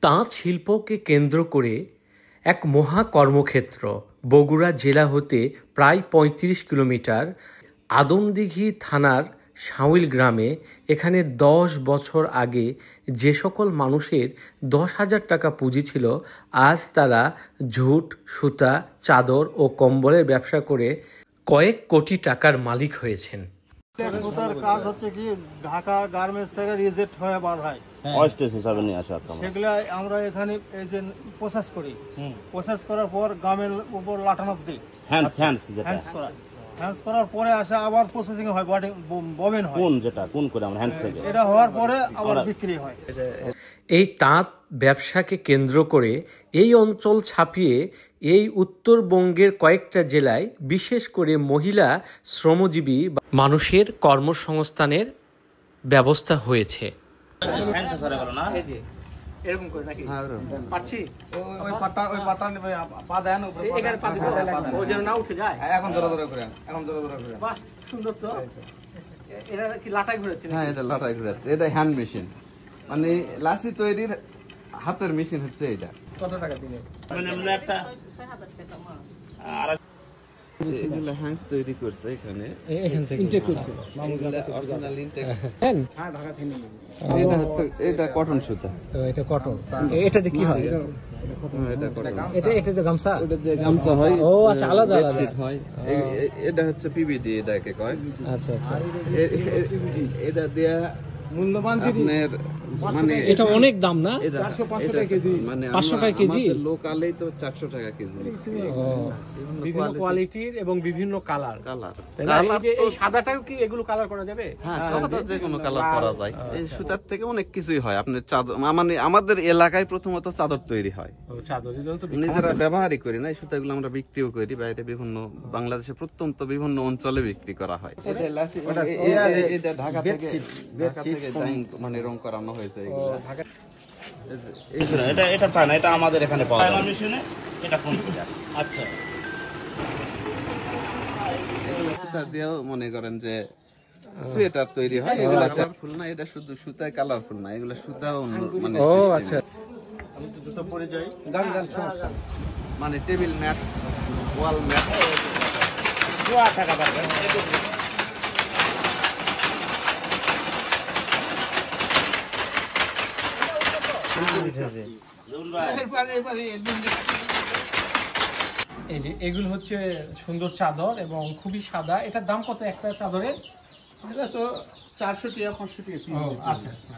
তাঁত শিল্পকে কেন্দ্র করে এক মহা কর্মক্ষেত্র। বগুড়া জেলা হতে প্রায় ৩৫ কিলোমিটার আদমদীঘি থানার শাওইল গ্রামে এখানে ১০ বছর আগে যে সকল মানুষের ১০,০০০ টাকা পুঁজি ছিল, আজ তারা ঝুট, সুতা, চাদর ও কম্বলের ব্যবসা করে কয়েক কোটি টাকার মালিক হয়েছেন। সুতার কাজ হচ্ছে কি, ঢাকা গার্মেন্টস থেকে রিজেক্ট হয়ে বার হয়, অস্টেজ হিসাবে নিয়ে আসা সেগুলো আমরা এখানে এই যে প্রসেস করি। প্রসেস করার পর গামের উপর লাটানো দিই, হ্যান্ডস করার পরে আসে আবার প্রসেসিং হয়, ববিন হয়, কোন করে আমরা হ্যান্ডস থেকে এটা হওয়ার পরে আবার বিক্রি হয়। এই তাঁত ব্যবসাকে কেন্দ্র করে এই অঞ্চল ছাপিয়ে এই উত্তরবঙ্গের কয়েকটা জেলায় বিশেষ করে মহিলা শ্রমজীবী মানুষের কর্মসংস্থানের ব্যবস্থা হয়েছে। এরকম করে নাকি পাচ্ছি ওই পাটা নেবে, পা দেন উপরে, এখানে পা দিতে লাগবে, ও যেন না উঠে যায়। এখন জোরে জোরে করে, বাহ, সুন্দর তো। এটা কি লাটাই ঘুরেছে? হ্যাঁ, এটা লাটাই ঘুরেছে। এটা হ্যান্ড মেশিন, মানে লাসি তৈরির হাতের মেশিন হচ্ছে এটা। কত টাকা দিলে? মানে একটা এগুলো হ্যান্ডস তৈরি করছে এখানে, এখান থেকে ইনটেক করছে, অরিজিনাল ইনটেক। হ্যাঁ, ঢাকা থেকে। এটা হচ্ছে, এটা কটন সুতা। এটা কটন। এটাতে কি হয়? এটা কটন। এটা তো গামছা। ওটা দিয়ে গামছা হয়। ও আচ্ছা, আলাদা আলাদা বেডশিট হয়। এটা হচ্ছে পিবিডি, এটাকে কয়। আচ্ছা আচ্ছা। এটা দেয়া মূল্যবান আপনার, মানে এটা অনেক দাম না? 400-500 টাকা কেজি। মানে 500 টাকা কেজি লোকালেই তো 400 টাকা কেজি। বিভিন্ন কোয়ালিটির এবং বিভিন্ন কালার। এই সাদাটাও কি এগুলো কালার করা যাবে? হ্যাঁ, সাদাটা যে কোনো কালার করা যায়। এই সুতার থেকে অনেক কিছুই হয়। আপনার চাদর, মানে আমাদের এলাকায় প্রথমত চাদর তৈরি হয়। চাদরের জন্য তো নিজেরা ব্যবহারই করি না, এই সুতাগুলো আমরা বিক্রিও করি বাইরে, বিভিন্ন বাংলাদেশের প্রত্যন্ত বিভিন্ন অঞ্চলে বিক্রি করা হয়। এটা ঢাকা থেকে মানে রং করানো হয়েছে। এটা চায় না, এটা আমাদের এখানে পাওয়া যায় মেশিনে। এটা কম্পিউটার। আচ্ছা, এগুলো সুতা দিয়েও মনে করেন যে সোয়েটার তৈরি হয়। এগুলো কালারফুল না, এটা শুধু সুতায় কালারফুল না, এগুলো সুতাও মানে আচ্ছা। আমি তো জুতো পরে যাই, মানে টেবিল ম্যাট, ওয়াল ম্যাট। টাকা পাবেন। এই যে এগুলো হচ্ছে সুন্দর চাদর এবং খুবই সাদা। এটার দাম কত একটা চাদরের? এটা তো 400 টাকা 500 টাকা। আচ্ছা আচ্ছা।